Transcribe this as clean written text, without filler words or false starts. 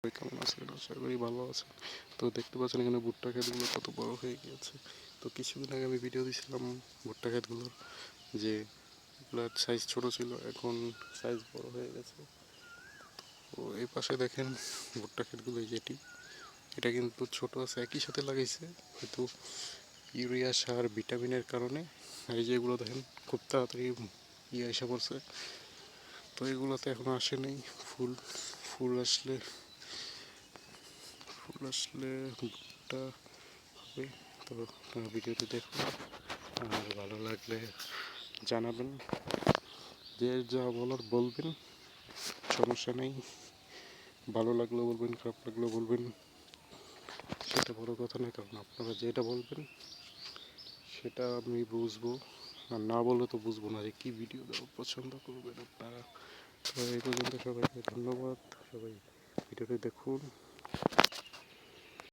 কেমন আছেন? আশা করি ভালো আছেন। তো দেখতে পাচ্ছেন এখানে ভুট্টা ক্ষেতগুলো কত বড় হয়ে গিয়েছে। তো কিছুদিন আগে আমি ভিডিও দিয়েছিলাম ভুট্টা ক্ষেতগুলোর, যে এগুলোর সাইজ ছোট ছিল, এখন সাইজ বড় হয়ে গেছে। তো এই পাশে দেখেন ভুট্টা ক্ষেতগুলো, যেটি এটা কিন্তু ছোট আছে, একই সাথে লাগাইছে, কিন্তু ইউরিয়া সার ভিটামিনের কারণে এই যে এগুলো দেখেন খুব তাড়াতাড়ি এসে পড়ছে। তো এগুলোতে এখনো আসে নাই ফুল। ফুল আসলে ভুট্টা হবে। তো আপনারা ভিডিওটি দেখুন, আর ভালো লাগলে জানাবেন, যে যা বলার বলবেন, সমস্যা নেই। ভালো লাগলেও বলবেন, খারাপ লাগলেও বলবেন, সেটা বড় কথা নয়, কারণ আপনারা যেটা বলবেন সেটা আমি বুঝবো, আর না বললে তো বুঝবো না যে কী ভিডিও দেওয়া পছন্দ করবেন আপনারা। তো এই পর্যন্ত সবাইকে ধন্যবাদ, সবাই ভিডিওটি দেখুন।